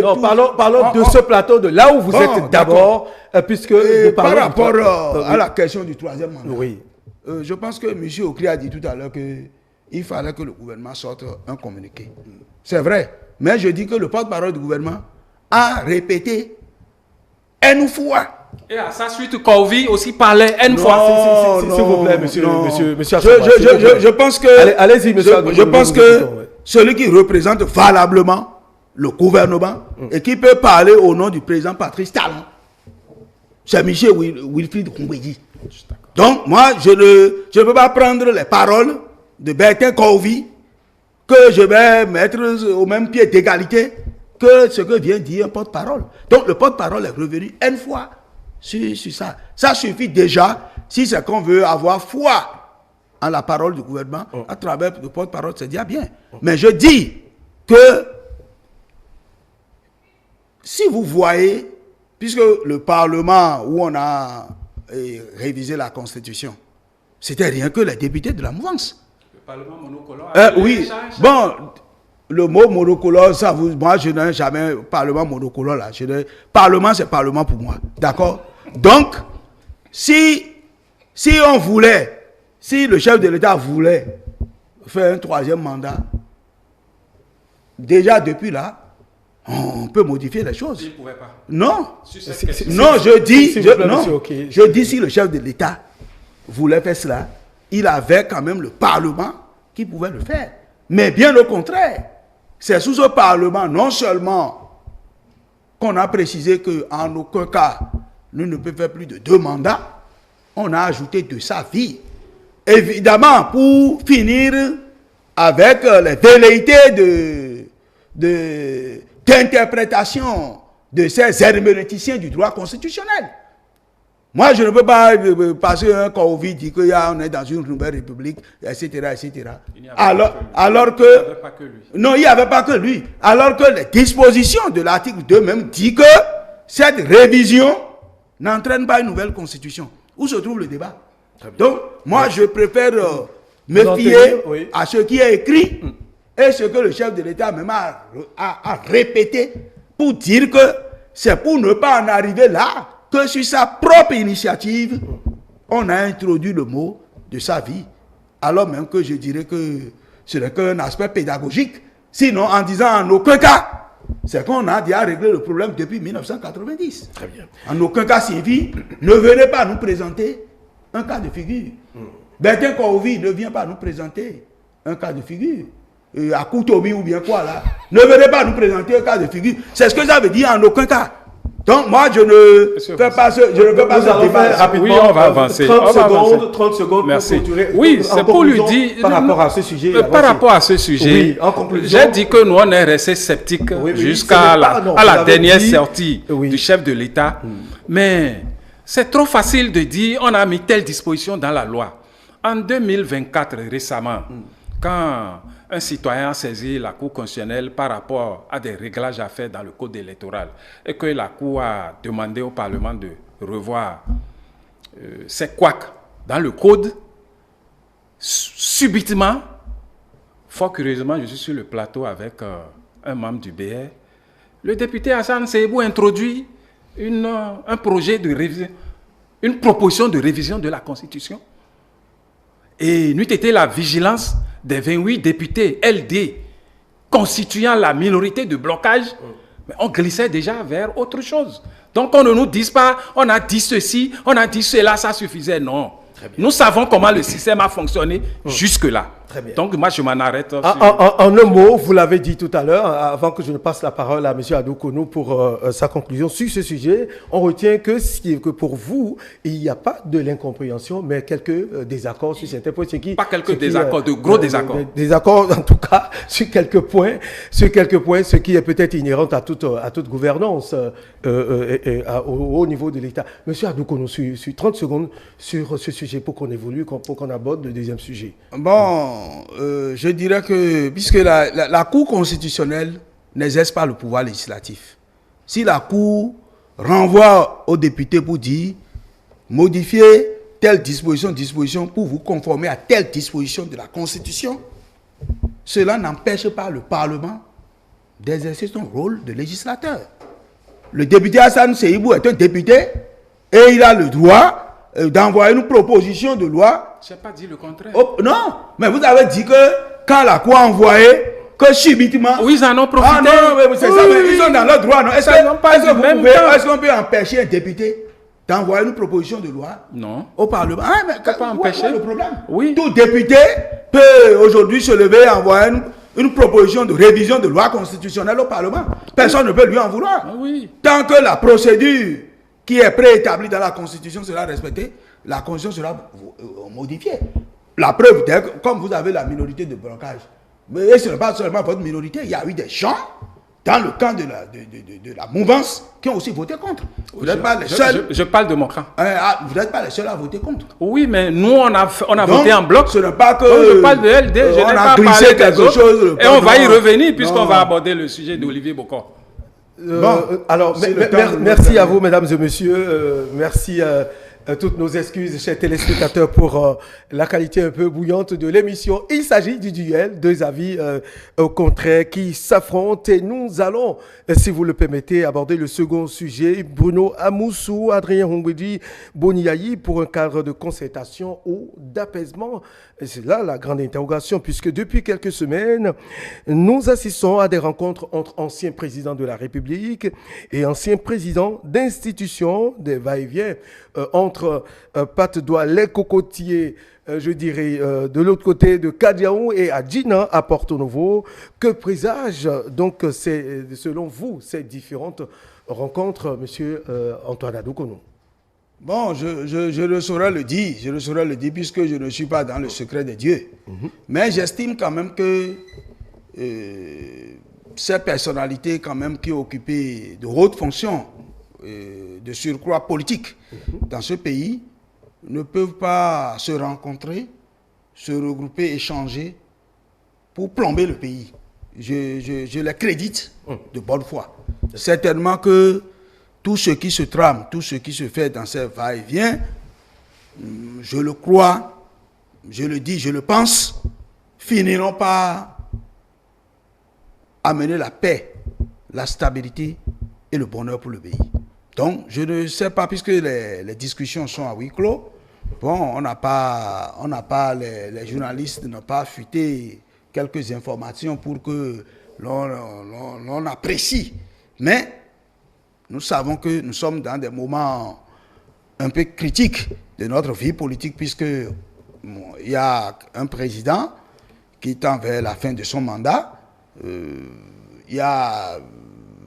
Non, parlons de ce plateau, de là où vous êtes d'abord, puisque par rapport à la question du 3e mandat. Oui. Je pense que M. Okri a dit tout à l'heure qu'il fallait que le gouvernement sorte un communiqué. C'est vrai. Mais je dis que le porte-parole du gouvernement a répété une fois. Et à sa suite, Kouvi aussi parlait une fois. S'il vous plaît, monsieur. Je pense que... Allez-y, monsieur. Je pense que celui qui représente valablement le gouvernement et qui peut parler au nom du président Patrice Talon, c'est Michel Wilfried Koumbedi. Donc, moi, je ne peux pas prendre les paroles de Bertin Kouvi que je vais mettre au même pied d'égalité que ce que vient dire un porte-parole. Donc, le porte-parole est revenu une fois sur ça. Ça suffit déjà, si c'est qu'on veut avoir foi en la parole du gouvernement, à travers le porte-parole, c'est déjà bien. Mais je dis que si vous voyez, puisque le Parlement où on a révisé la Constitution, c'était rien que les députés de la mouvance. Parlement monocolore. Oui, bon, le mot monocolore, ça moi je n'ai jamais Parlement monocolore là. Parlement, c'est Parlement pour moi. D'accord? Donc, si on voulait, si le chef de l'État voulait faire un 3e mandat, déjà depuis là, on peut modifier les choses. Il ne pouvait pas. Non. Non, je dis si le chef de l'État voulait faire cela, il avait quand même le Parlement qui pouvait le faire. Mais bien au contraire, c'est sous ce Parlement, non seulement qu'on a précisé qu'en aucun cas, nous ne pouvons faire plus de 2 mandats, on a ajouté de sa vie. Évidemment, pour finir avec les velléités d'interprétation de ces herméticiens du droit constitutionnel. Moi, je ne peux pas passer un Covid dit qu'on est dans une nouvelle république, etc., etc. Alors que... Il n'y avait pas que lui. Non, il n'y avait pas que lui. Alors que les dispositions de l'article 2 même disent que cette révision n'entraîne pas une nouvelle constitution. Où se trouve le débat? Donc, moi, je préfère me fier à ce qui est écrit et ce que le chef de l'État même a répété pour dire que c'est pour ne pas en arriver là que sur sa propre initiative, on a introduit le mot de sa vie. Alors même que je dirais que ce n'est qu'un aspect pédagogique. Sinon, en disant en aucun cas, c'est qu'on a déjà réglé le problème depuis 1990. Très bien. En aucun cas, Sylvie, ne venez pas nous présenter un cas de figure. Bertin Kouovi ne vient pas nous présenter un cas de figure. À Koutobi ou bien quoi là. Ne venez pas nous présenter un cas de figure. C'est ce que ça veut dire en aucun cas. Donc moi je ne fais pas ce débat. Rapidement, oui, on va avancer. 30 secondes Merci. Pour clôturer. Oui, c'est pour lui dire par rapport à ce sujet. Par rapport à ce sujet, oui, en conclusion, j'ai dit que nous on est restés sceptiques jusqu'à la dernière sortie du chef de l'État. Mais c'est trop facile de dire on a mis telle disposition dans la loi. En 2024 récemment, quand un citoyen a saisi la Cour constitutionnelle par rapport à des réglages à faire dans le code électoral et que la Cour a demandé au Parlement de revoir ces couacs dans le code, subitement, fort curieusement, je suis sur le plateau avec un membre du BR, le député Hassan Seibou introduit un projet de révision, une proposition de révision de la Constitution. Et n'eût été la vigilance des 28 députés LD constituant la minorité de blocage, mais on glissait déjà vers autre chose. Donc on ne nous dise pas, on a dit ceci, on a dit cela, ça suffisait. Non. Nous savons comment le système a fonctionné jusque-là. Donc moi je m'en arrête. En un mot, vous l'avez dit tout à l'heure, avant que je ne passe la parole à M. Adou-Konou pour sa conclusion sur ce sujet, on retient que pour vous, il n'y a pas de l'incompréhension, mais quelques désaccords sur certains points. Pas quelques désaccords, de gros désaccords. Des accords en tout cas sur quelques points, ce qui est peut-être inhérent à toute gouvernance au niveau de l'État. M. Adou-Konou, sur 30 secondes sur ce sujet pour qu'on évolue, pour qu'on aborde le deuxième sujet. Bon, je dirais que puisque la Cour constitutionnelle n'exerce pas le pouvoir législatif, si la Cour renvoie aux députés pour dire modifier telle disposition pour vous conformer à telle disposition de la Constitution, cela n'empêche pas le Parlement d'exercer son rôle de législateur. Le député Hassan Seibou est un député et il a le droit d'envoyer une proposition de loi. Je n'ai pas dit le contraire. Oh, non, mais vous avez dit que quand la Cour a envoyé, que subitement... Oui, ils en ont profité. Ah non, c'est ça, mais ils sont dans leur droit, non? Est-ce qu'on peut empêcher un député d'envoyer une proposition de loi? Non. Au Parlement? Ah, mais peut pas empêcher. Le problème? Oui. Tout député peut aujourd'hui se lever et envoyer une proposition de révision de loi constitutionnelle au Parlement. Personne ne peut lui en vouloir. Oui. Tant que la procédure qui est préétablie dans la Constitution sera respectée, la Constitution sera modifiée. La preuve, comme vous avez la minorité de blocage, mais ce n'est pas seulement votre minorité, il y a eu des gens dans le camp de la mouvance qui ont aussi voté contre. Vous n'êtes pas les seuls. Je parle de mon camp. Vous n'êtes pas les seuls à voter contre. Oui, mais nous, on a voté en bloc. Ce n'est pas que. Donc, je parle de LD, je n'ai pas parlé des autres. Et on va y revenir puisqu'on va aborder le sujet d'Olivier Bokor. Alors, merci à vous, mesdames et messieurs. Merci Toutes nos excuses, chers téléspectateurs, pour la qualité un peu bouillante de l'émission. Il s'agit du duel, deux avis au contraire qui s'affrontent et nous allons, si vous le permettez, aborder le second sujet. Bruno Amoussou, Adrien Hongwedi, Boniayi pour un cadre de concertation ou d'apaisement. Et c'est là la grande interrogation puisque depuis quelques semaines, nous assistons à des rencontres entre anciens présidents de la République et anciens présidents d'institutions, des va-et-vient entre Pat Doualet, Cocotier, je dirais, de l'autre côté de Kadiaou et Adjina à Porto Novo. Que présage donc selon vous ces différentes rencontres, monsieur Antoine Adoukonou? Bon, je le saurais le dire, puisque je ne suis pas dans le secret des dieux. Mais j'estime quand même que ces personnalités quand même qui ont occupé de hautes fonctions, de surcroît politique dans ce pays, ne peuvent pas se rencontrer, se regrouper, échanger pour plomber le pays. Je les crédite de bonne foi. Certainement que tout ce qui se trame, tout ce qui se fait dans ces va-et-vient, je le crois, je le dis, je le pense, finiront par amener la paix, la stabilité et le bonheur pour le pays. Donc, je ne sais pas, puisque les discussions sont à huis clos, bon, les journalistes n'ont pas fuité quelques informations pour que l'on apprécie. Mais nous savons que nous sommes dans des moments un peu critiques de notre vie politique, puisque il y a un président qui tend vers la fin de son mandat. Il y a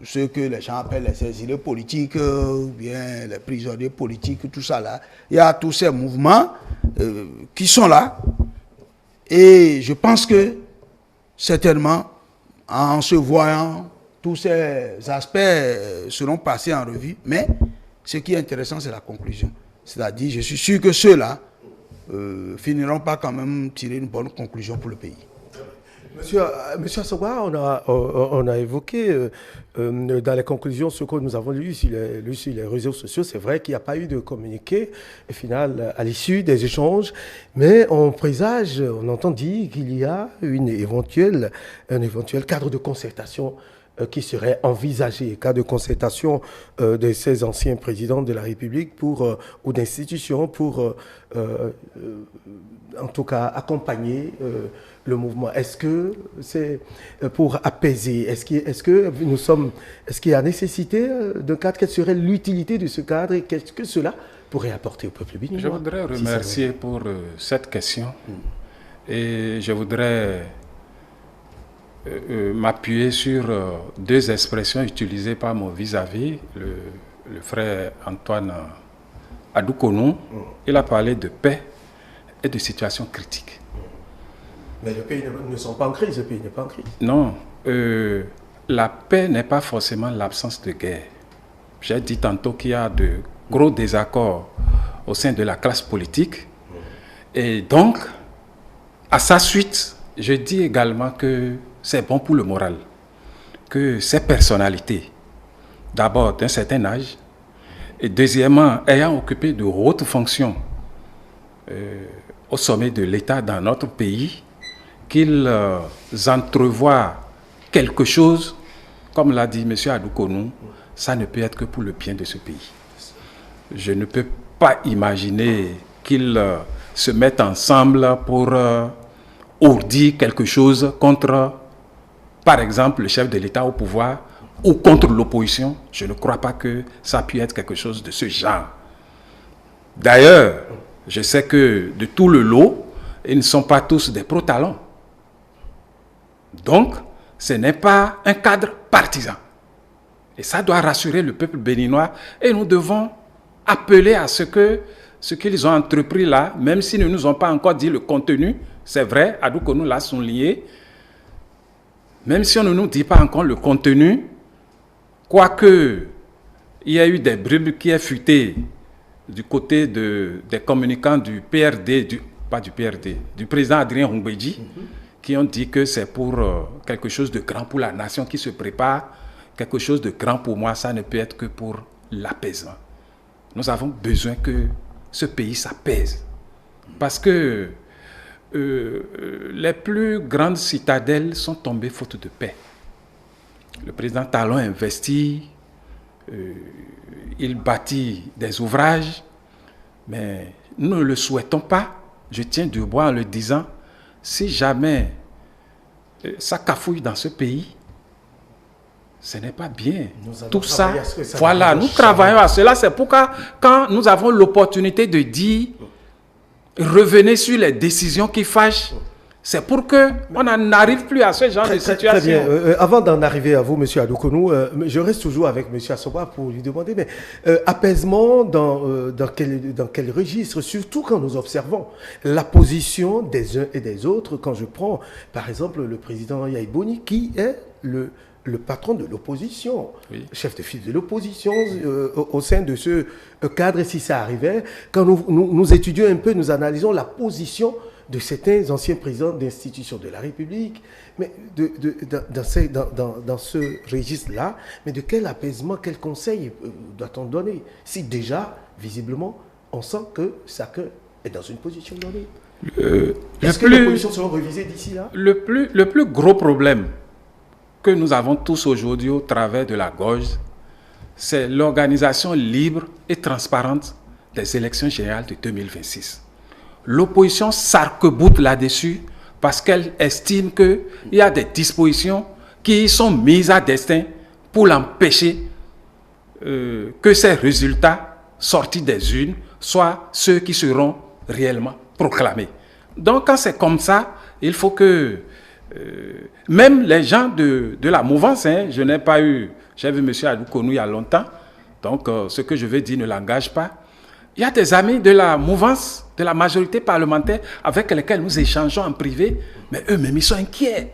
ce que les gens appellent les exilés politiques, ou bien les prisonniers politiques, tout ça là. Il y a tous ces mouvements qui sont là. Et je pense que, certainement, en se voyant, tous ces aspects seront passés en revue. Mais ce qui est intéressant, c'est la conclusion. C'est-à-dire, je suis sûr que ceux-là finiront par quand même tirer une bonne conclusion pour le pays. Monsieur Assogua, on a évoqué dans les conclusions ce que nous avons lu sur les réseaux sociaux. C'est vrai qu'il n'y a pas eu de communiqué au final à l'issue des échanges, mais on présage, on entend dire qu'il y a un éventuel cadre de concertation qui serait envisagé, cas de concertation de ces anciens présidents de la République ou d'institutions pour, en tout cas, accompagner le mouvement. Est-ce que c'est pour apaiser? Est-ce qu'il y a nécessité d'un cadre? Quelle serait l'utilité de ce cadre et qu'est-ce que cela pourrait apporter au peuple béninois? Je voudrais remercier pour cette question et je voudrais m'appuyer sur deux expressions utilisées par mon vis-à-vis, le frère Antoine Adoukonou. Il a parlé de paix et de situation critique. Mais le pays ne sont pas en crise, le pays n'est pas en crise. Non, la paix n'est pas forcément l'absence de guerre. J'ai dit tantôt qu'il y a de gros désaccords au sein de la classe politique. Et donc, à sa suite, je dis également que c'est bon pour le moral, que ces personnalités, d'abord d'un certain âge, et deuxièmement, ayant occupé de hautes fonctions au sommet de l'État dans notre pays, qu'ils entrevoient quelque chose, comme l'a dit M. Adoukonou, ça ne peut être que pour le bien de ce pays. Je ne peux pas imaginer qu'ils se mettent ensemble pour ourdir quelque chose contre, par exemple, le chef de l'État au pouvoir ou contre l'opposition. Je ne crois pas que ça puisse être quelque chose de ce genre. D'ailleurs, je sais que de tout le lot, ils ne sont pas tous des pro-talents. Donc, ce n'est pas un cadre partisan. Et ça doit rassurer le peuple béninois. Et nous devons appeler à ce qu'ils ont entrepris là, même s'ils ne nous ont pas encore dit le contenu, c'est vrai, Adoukonou l'a souligné, même si on ne nous dit pas encore le contenu, quoique il y a eu des bribes qui ont fuité du côté des communicants du PRD, du président Adrien Hongwedi, qui ont dit que c'est pour quelque chose de grand pour la nation qui se prépare. Quelque chose de grand pour moi, ça ne peut être que pour l'apaisement. Nous avons besoin que ce pays s'apaise. Parce que les plus grandes citadelles sont tombées faute de paix. Le président Talon investit, il bâtit des ouvrages, mais nous ne le souhaitons pas. Je tiens debout en le disant, si jamais ça cafouille dans ce pays, ce n'est pas bien. Tout ça, voilà, nous travaillons à cela. C'est pourquoi, quand nous avons l'opportunité de dire, revenez sur les décisions qui fâchent, c'est pour qu'on n'en arrive plus à ce genre de situation. Très bien. Avant d'en arriver à vous, M. Adoukonou, je reste toujours avec M. Assoba pour lui demander, mais apaisement dans quel registre, surtout quand nous observons la position des uns et des autres, quand je prends, par exemple, le président Yaïbouni, qui est le patron de l'opposition, oui, chef de file de l'opposition au sein de ce cadre, si ça arrivait, quand nous étudions un peu, nous analysons la position de certains anciens présidents d'institutions de la République, mais dans ce registre-là, mais de quel apaisement, quel conseil doit-on donner si déjà, visiblement, on sent que chacun est dans une position donnée? Est-ce que les positions seront révisées d'ici là? Le plus gros problème que nous avons tous aujourd'hui au travers de la gauche, c'est l'organisation libre et transparente des élections générales de 2026. L'opposition s'arc-boute là-dessus parce qu'elle estime qu'il y a des dispositions qui sont mises à destin pour l'empêcher que ces résultats sortis des urnes soient ceux qui seront réellement proclamés. Donc quand c'est comme ça, il faut que même les gens de la mouvance, je n'ai pas eu, j'ai vu M. Adoukonou il y a longtemps, donc ce que je vais dire ne l'engage pas. Il y a des amis de la mouvance, de la majorité parlementaire avec lesquels nous échangeons en privé, mais eux-mêmes ils sont inquiets.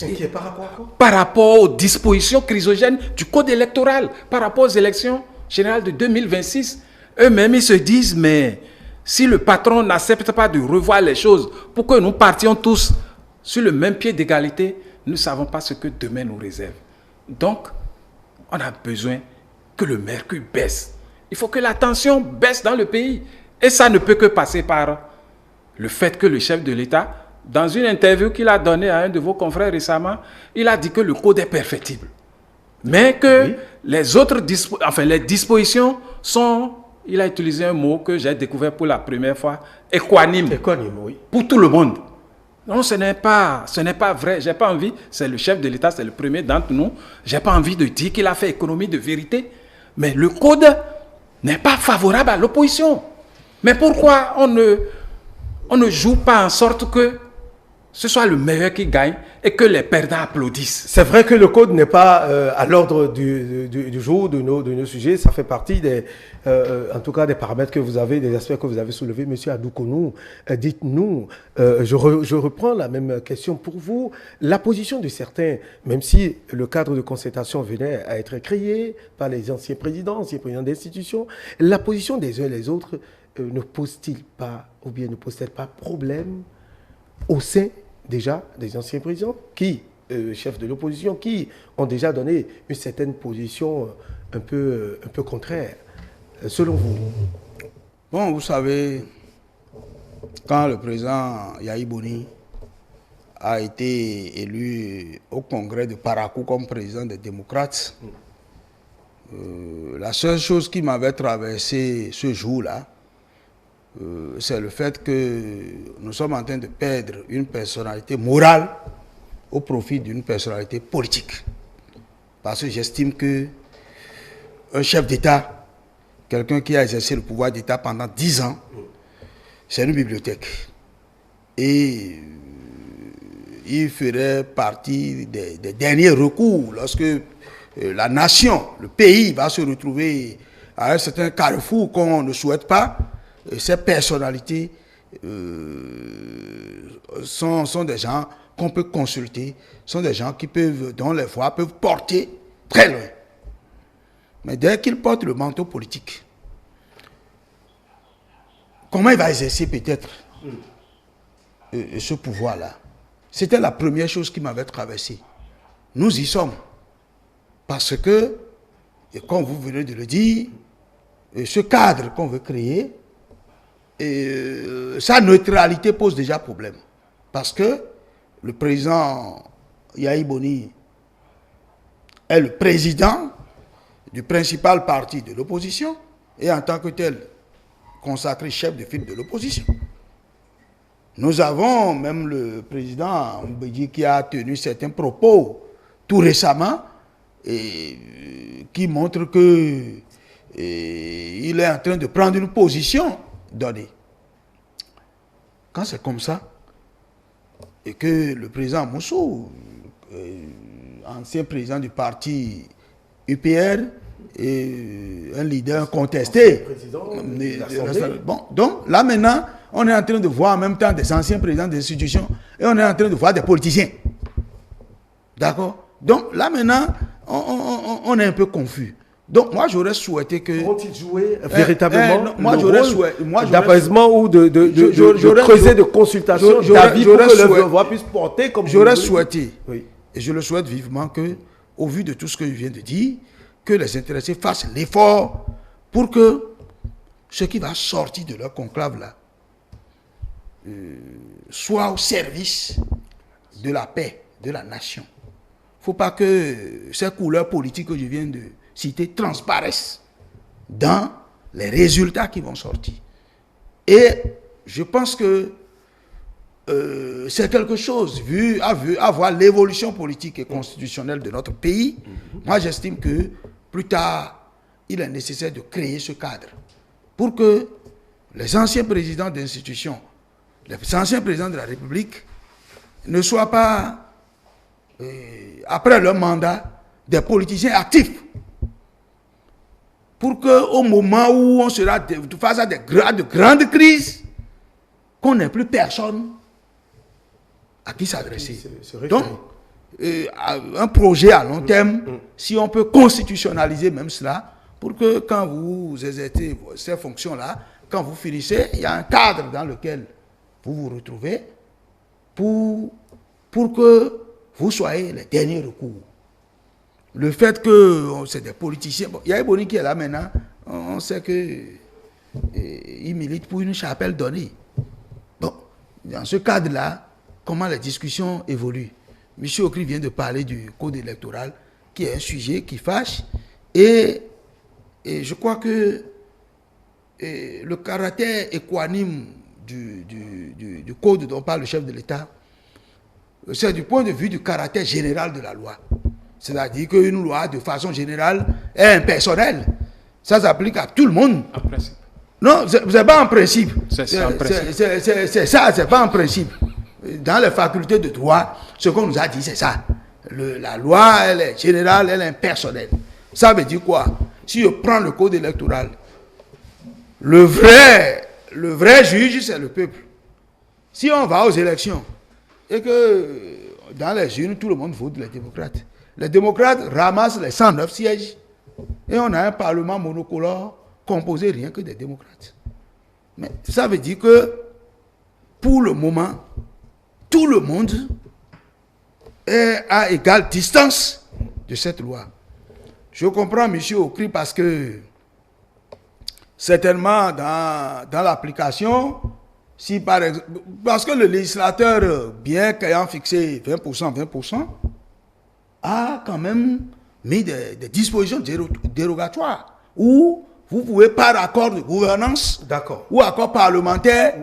Inquiets par rapport à quoi? Par rapport aux dispositions chrysogènes du code électoral, par rapport aux élections générales de 2026. Eux-mêmes ils se disent, mais si le patron n'accepte pas de revoir les choses pour que nous partions tous sur le même pied d'égalité, nous ne savons pas ce que demain nous réserve. Donc, on a besoin que le mercure baisse. Il faut que la tension baisse dans le pays. Et ça ne peut que passer par le fait que le chef de l'État, dans une interview qu'il a donnée à un de vos confrères récemment, il a dit que le code est perfectible. Mais que les autres les dispositions sont, il a utilisé un mot que j'ai découvert pour la première fois, équanime. Équanime, oui. Pour tout le monde. Non, ce n'est pas vrai. J'ai pas envie, c'est le chef de l'État, c'est le premier d'entre nous. J'ai pas envie de dire qu'il a fait économie de vérité. Mais le code n'est pas favorable à l'opposition. Mais pourquoi on ne joue pas en sorte que ce soit le meilleur qui gagne et que les perdants applaudissent? C'est vrai que le code n'est pas à l'ordre du jour de nos sujets. Ça fait partie en tout cas des paramètres que vous avez, des aspects que vous avez soulevés. Monsieur Adoukonou, dites-nous, je reprends la même question pour vous. La position de certains, même si le cadre de concertation venait à être créé par les anciens présidents d'institutions, la position des uns et des autres ne pose-t-il pas, ou bien ne pose-t-elle pas problème au sein déjà des anciens présidents, chefs de l'opposition, qui ont déjà donné une certaine position un peu contraire, selon vous? Bon, vous savez, quand le président Yaïbouni a été élu au congrès de Parakou comme président des démocrates, la seule chose qui m'avait traversé ce jour-là, c'est le fait que nous sommes en train de perdre une personnalité morale au profit d'une personnalité politique. Parce que j'estime que un chef d'État, quelqu'un qui a exercé le pouvoir d'État pendant 10 ans, c'est une bibliothèque. Et il ferait partie des derniers recours lorsque la nation, le pays va se retrouver à un certain carrefour qu'on ne souhaite pas. Ces personnalités sont des gens qu'on peut consulter, sont des gens dont les voix peuvent porter très loin. Mais dès qu'il porte le manteau politique, comment il va exercer peut-être ce pouvoir-là? C'était la première chose qui m'avait traversé. Nous y sommes. Parce que, et comme vous venez de le dire, ce cadre qu'on veut créer, sa neutralité pose déjà problème. Parce que le président Yahi Boni est le président du principal parti de l'opposition et en tant que tel consacré chef de file de l'opposition. Nous avons même le président Mbeki qui a tenu certains propos tout récemment et qui montrent que il est en train de prendre une position donnée. Quand c'est comme ça, et que le président Moussou, ancien président du parti UPR, et un leader contesté. Bon, donc là maintenant, on est en train de voir en même temps des anciens présidents d'institutions et on est en train de voir des politiciens. D'accord? Donc là maintenant, on est un peu confus. Donc moi j'aurais souhaité que... Vont-ils jouer véritablement moi j'aurais souhaité... d'apaisement ou de creuser de consultation d'avis pour que le voix puisse porter comme... J'aurais souhaité, oui. Et je le souhaite vivement que, au vu de tout ce que je viens de dire, que les intéressés fassent l'effort pour que ce qui va sortir de leur conclave là soit au service de la paix, de la nation. Il ne faut pas que ces couleurs politiques que je viens de citer transparaissent dans les résultats qui vont sortir. Et je pense que c'est quelque chose, à voir l'évolution politique et constitutionnelle de notre pays. Moi, j'estime que plus tard, il est nécessaire de créer ce cadre pour que les anciens présidents d'institutions, les anciens présidents de la République ne soient pas, après leur mandat, des politiciens actifs. Pour qu'au moment où on sera face à de grandes crises, qu'on n'ait plus personne à qui s'adresser. Donc, un projet à long terme, si on peut constitutionnaliser même cela, pour que quand vous exercez ces fonctions-là, quand vous finissez, il y a un cadre dans lequel vous vous retrouvez pour que vous soyez les derniers recours. Le fait que c'est des politiciens, bon, il y a Eboni qui est là maintenant, on sait qu'il milite pour une chapelle donnée. Bon, dans ce cadre-là, comment les discussions évoluent. M. Okri vient de parler du code électoral, qui est un sujet qui fâche, et je crois que le caractère équanime du code dont parle le chef de l'État, c'est du point de vue du caractère général de la loi. C'est-à-dire qu'une loi, de façon générale, est impersonnelle. Ça s'applique à tout le monde. En principe. Non, c'est pas en principe. C'est ça, c'est pas en principe. Dans les facultés de droit, ce qu'on nous a dit, c'est ça. La loi, elle est générale, elle est impersonnelle. Ça veut dire quoi? Si je prends le code électoral, le vrai juge, c'est le peuple. Si on va aux élections, et que dans les urnes, tout le monde vote les démocrates. Les démocrates ramassent les 109 sièges, et on a un parlement monocolore composé rien que des démocrates. Mais ça veut dire que, pour le moment, tout le monde est à égale distance de cette loi. Je comprends M. Okri parce que certainement dans l'application, si par exemple, parce que le législateur, bien qu'ayant fixé 20%, a quand même mis des dispositions dérogatoires où vous pouvez, par accord de gouvernance ou accord parlementaire,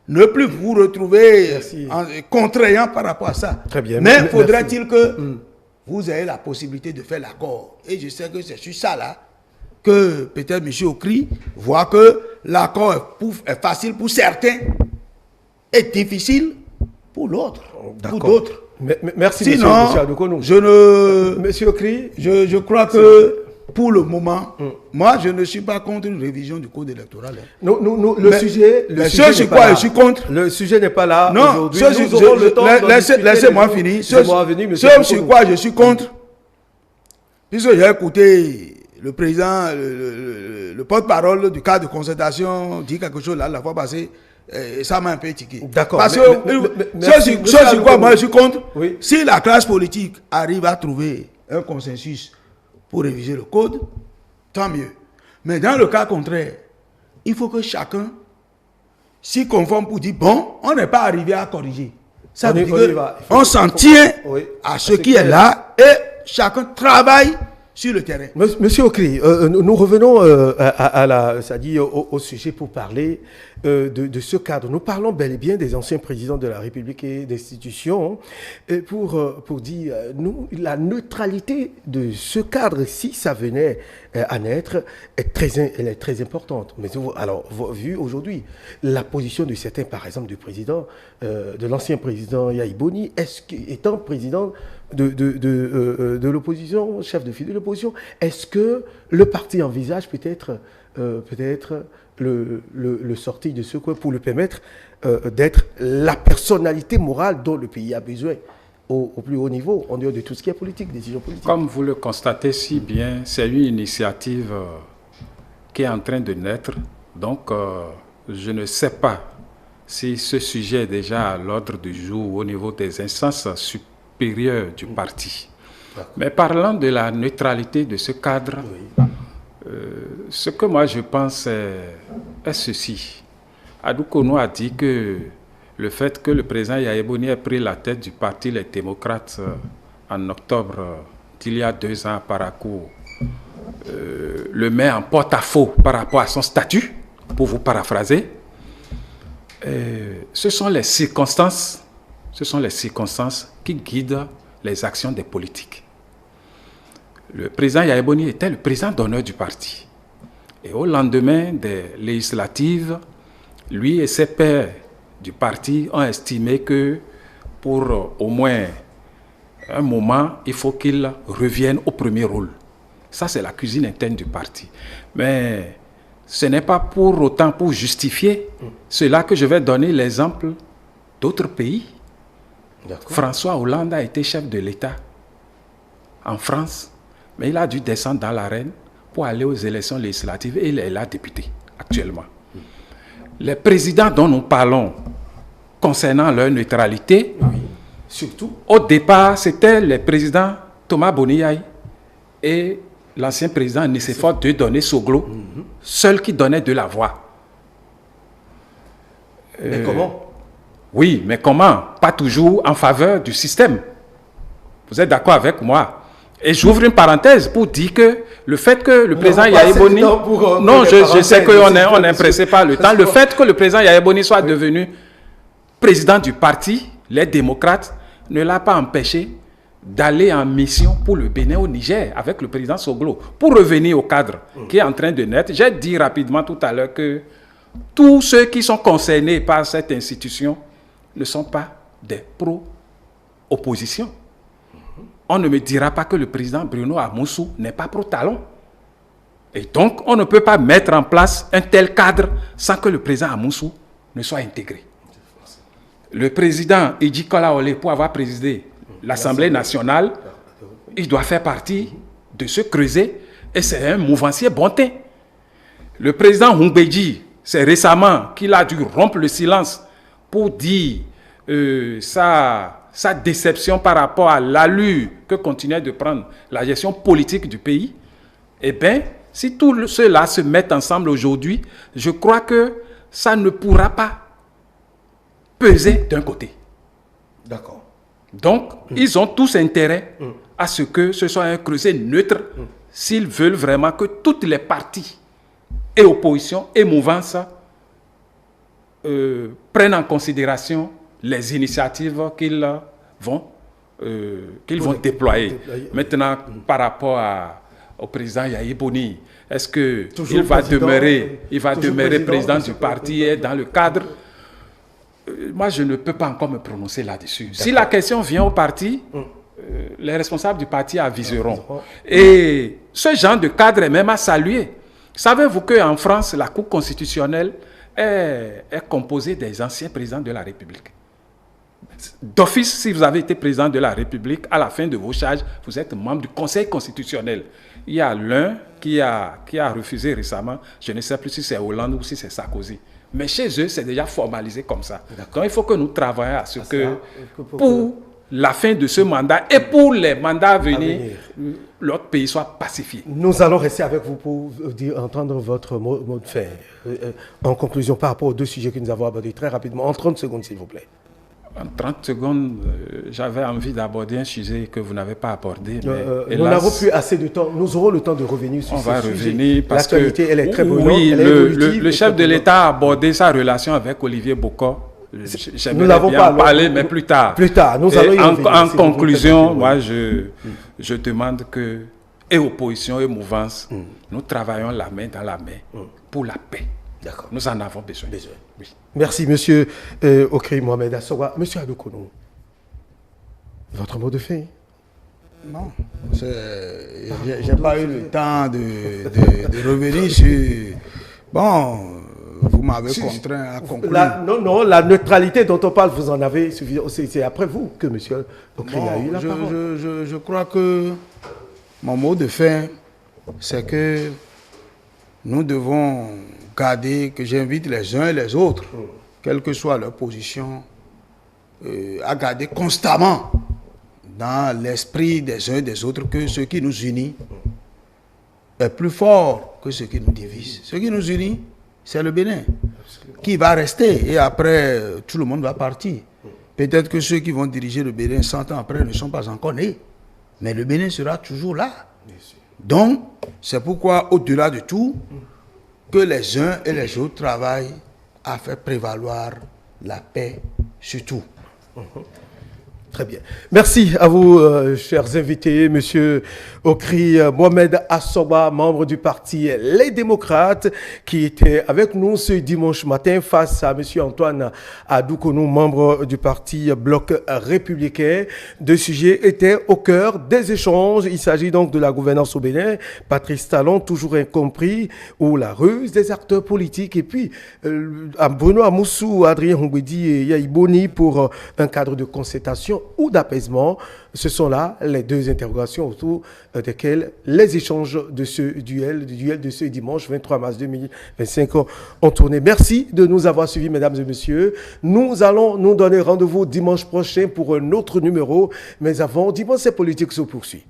ne plus vous retrouver contraignant par rapport à ça. Très bien. Mais faudrait-il que vous ayez la possibilité de faire l'accord. Et je sais que c'est sur ça là que peut-être M. Okri voit que l'accord est facile pour certains et difficile pour l'autre, pour d'autres. Merci, sinon, monsieur Adoukonou. Monsieur Okri, je crois que pour le moment, moi, je ne suis pas contre une révision du code électoral. Le sujet c'est quoi, je suis contre. Le sujet n'est pas là. Non, laissez-moi finir. Ce sur quoi je suis contre, puisque j'ai écouté le président, le porte-parole du cadre de concertation dit quelque chose là, la fois passée, et ça m'a un peu tiqué. D'accord. Parce que ce sur quoi moi je suis contre, oui. Si la classe politique arrive à trouver un consensus pour réviser le code, tant mieux. Mais dans le cas contraire, il faut que chacun s'y conforme pour dire, bon, on n'est pas arrivé à corriger. Ça On veut y- dire on y que va. on s'en tient Oui. à ce qui est là et chacun travaille sur le terrain. Monsieur Okri, nous revenons c'est-à-dire au sujet pour parler de ce cadre. Nous parlons bel et bien des anciens présidents de la République et d'institutions pour dire la neutralité de ce cadre, si ça venait à naître, elle est très importante. Mais alors, vu aujourd'hui, la position de certains, par exemple du président, de l'ancien président Yahi Boni, étant président de l'opposition, chef de file de l'opposition, est-ce que le parti envisage peut-être le sortir de ce coin pour lui permettre d'être la personnalité morale dont le pays a besoin au plus haut niveau, en dehors de tout ce qui est politique, décision politique? Comme vous le constatez si bien, c'est une initiative qui est en train de naître. Donc, je ne sais pas si ce sujet est déjà à l'ordre du jour au niveau des instances supérieures du parti. Mais parlant de la neutralité de ce cadre, ce que moi je pense est ceci. Adou Kono a dit que le fait que le président Yahi Boni ait pris la tête du parti Les Démocrates en octobre d'il y a 2 ans à Parakou le met en porte-à-faux par rapport à son statut, pour vous paraphraser. Ce sont les circonstances qui guident les actions des politiques. Le président Yahi Boni était le président d'honneur du parti. Et au lendemain des législatives, lui et ses pairs du parti ont estimé que pour au moins un moment, il faut qu'il revienne au premier rôle. Ça, c'est la cuisine interne du parti. Mais ce n'est pas pour autant pour justifier cela que je vais donner l'exemple d'autres pays. François Hollande a été chef de l'État en France, mais il a dû descendre dans l'arène pour aller aux élections législatives et il est là député actuellement. Les présidents dont nous parlons concernant leur neutralité, Surtout, au départ, c'était les présidents Thomas Boni Yahi et l'ancien président Nicéphore Dieudonné Soglo, seul qui donnait de la voix. mais comment? Oui, mais comment? Pas toujours en faveur du système. Vous êtes d'accord avec moi? Et j'ouvre une parenthèse pour dire que le fait que le président Yahi Boni... Non, je sais qu'on est pressé par le temps. Le fait que le président Yahi Boni soit devenu président du parti, les démocrates, ne l'a pas empêché d'aller en mission pour le Bénin au Niger avec le président Soglo. Pour revenir au cadre qui est en train de naître, j'ai dit rapidement tout à l'heure que tous ceux qui sont concernés par cette institution ne sont pas des pro-opposition. On ne me dira pas que le président Bruno Amoussou n'est pas pro-talon. Et donc, on ne peut pas mettre en place un tel cadre sans que le président Amoussou ne soit intégré. Le président Idji Kola Olé, pour avoir présidé l'Assemblée nationale, il doit faire partie de ce creuset et c'est un mouvancier bontin. Le président Humbedji, c'est récemment qu'il a dû rompre le silence pour dire sa déception par rapport à l'allure que continuait de prendre la gestion politique du pays. Eh bien, si tous ceux-là se mettent ensemble aujourd'hui, je crois que ça ne pourra pas peser d'un côté. D'accord. Donc, ils ont tous intérêt à ce que ce soit un creuset neutre s'ils veulent vraiment que toutes les parties et oppositions et mouvances prennent en considération les initiatives qu'ils vont déployer. Maintenant, par rapport au président Yahi Boni, est-ce qu'il va demeurer président du parti et dans le cadre? Moi, je ne peux pas encore me prononcer là-dessus. Si la question vient au parti, les responsables du parti aviseront. Et ce genre de cadre est même à saluer. Savez-vous qu'en France, la Cour constitutionnelle est composée des anciens présidents de la République? D'office, si vous avez été président de la République, à la fin de vos charges, vous êtes membre du Conseil constitutionnel. Il y a l'un qui a refusé récemment, je ne sais plus si c'est Hollande ou si c'est Sarkozy. Mais chez eux, c'est déjà formalisé comme ça. Donc il faut que nous travaillions à ce que, pour la fin de ce mandat et pour les mandats à venir, notre pays soit pacifié. Nous allons rester avec vous pour entendre votre mot de fin. En conclusion, par rapport aux deux sujets que nous avons abordés très rapidement, en 30 secondes, s'il vous plaît. En 30 secondes, j'avais envie d'aborder un sujet que vous n'avez pas abordé. Mais nous n'avons plus assez de temps. Nous aurons le temps de revenir sur ce sujet. On va revenir parce que l'actualité, elle est très brûlante. Oui, le chef de l'État a abordé sa relation avec Olivier Bocco. Nous n'avons pas parlé, mais plus tard. Plus tard, nous allons y revenir. En conclusion, moi, je demande que, et opposition et mouvance, nous travaillons la main dans la main pour la paix. D'accord. Nous en avons besoin. Oui. Merci, monsieur Okri Mohamed Assowa. Monsieur Adoukono, votre mot de fin? Non, j'ai pas eu le temps de revenir sur... Bon, vous m'avez contraint à conclure. Non, la neutralité dont on parle, vous en avez suffisamment. C'est après vous que monsieur Okri a eu la parole. Je crois que mon mot de fin, c'est que nous devons garder, que j'invite les uns et les autres, quelle que soit leur position, à garder constamment dans l'esprit des uns et des autres que ce qui nous unit est plus fort que ce qui nous divise. Ce qui nous unit, c'est le Bénin, qui va rester et après, tout le monde va partir. Peut-être que ceux qui vont diriger le Bénin 100 ans après ne sont pas encore nés, mais le Bénin sera toujours là. Donc, c'est pourquoi, au-delà de tout, que les uns et les autres travaillent à faire prévaloir la paix sur tout. Très bien. Merci à vous, chers invités. Monsieur Okri Mohamed Assowa, membre du parti Les Démocrates, qui était avec nous ce dimanche matin face à monsieur Antoine Adoukono, membre du parti Bloc Républicain. Deux sujets étaient au cœur des échanges. Il s'agit donc de la gouvernance au Bénin, Patrice Talon, toujours incompris, ou la ruse des acteurs politiques. Et puis, Bruno Amoussou, Adrien Hongwedi et Yahi Boni pour un cadre de concertation ou d'apaisement. Ce sont là les deux interrogations autour desquelles les échanges de ce duel de ce dimanche 23 mars 2025 ont tourné. Merci de nous avoir suivis, mesdames et messieurs. Nous allons nous donner rendez-vous dimanche prochain pour un autre numéro. Mais avant, Dimanche c'est politique se poursuit.